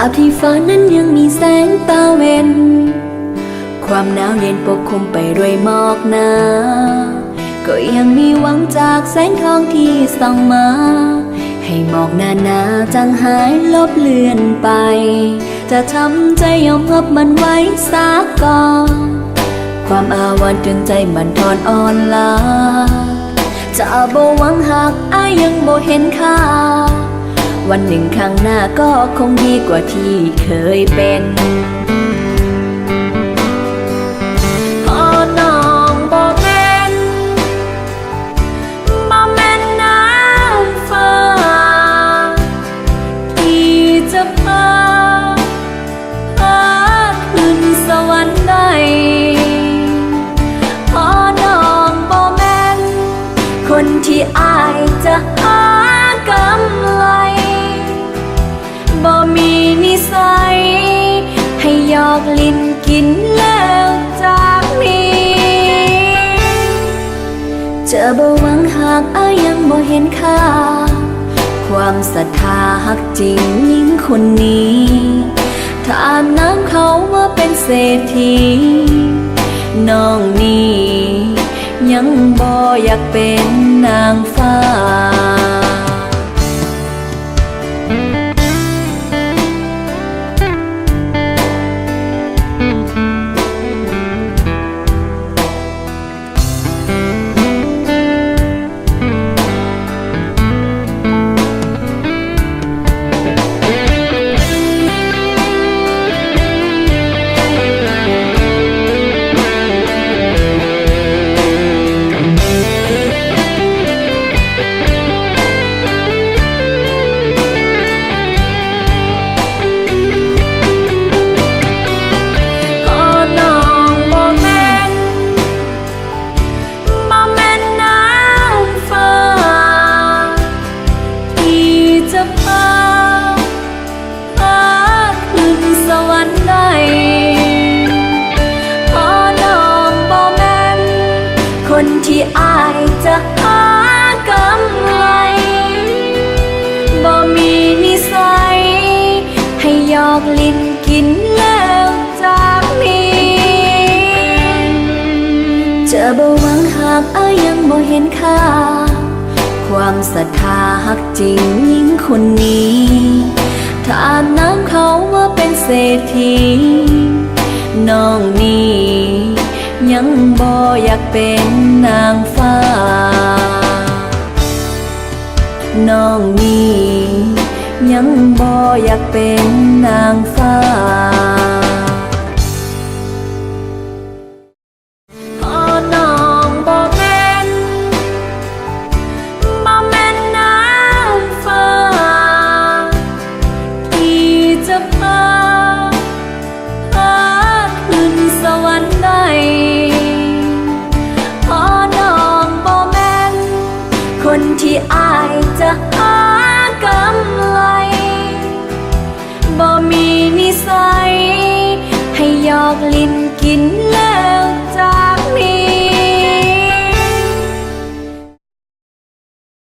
บที่ฟ้านั้นยังมีแสงตะเวนความหนาวเย็นปกคลุมไปด้วยหมอกหนาก็ยังมีหวังจากแสงทองที่ส่องมาให้หมอกหนาจางหายลบเลือนไปจะทำใจยอมรับมันไว้สักก่อนความอาวันจนใจมันทอนอ่อนล้าจะบ่หวังหากยังบ่เห็นค่าวันหนึ่งข้างหน้าก็คงดีกว่าที่เคยเป็นพอน้องบ่แม่นน้ำฟ้าที่จะพาขึ้นสวรรค์ได้พอน้องบ่แม่นคนที่จะหากำไรบ่มีนิสัยให้หยอกลิ้นกินแล้วจากนี้จะบ่หวังหากยังบ่เห็นค่าความศรัทธาฮักจริงยิ่งคนนี้ถ้าน้ำเขาว่าเป็นเศรษฐีน้องนี้ยังบ่อยากเป็นนางฟ้าที่จะหากำไรบ่มีนิสัยให้หยอกลิ้นกินแล้วจากนี้จะบ่หวังหากยังบ่เห็นค่าความศรัทธาฮักจริงยิ่งคนนี้ถ้าน้ำเขาว่าเป็นเศรษฐีน้องนี้ยังบ่อยากเป็นนางฟ้าน้องนี้ยังบ่อยากเป็นนางฟ้าพอน้องบ่แม่นน้ำฟ้าที่จะพาขึ้นสวรรค์ได้คนที่จะหากำไรบ่มีนิสัยให้หยอกลิ้นกินแล้วจาก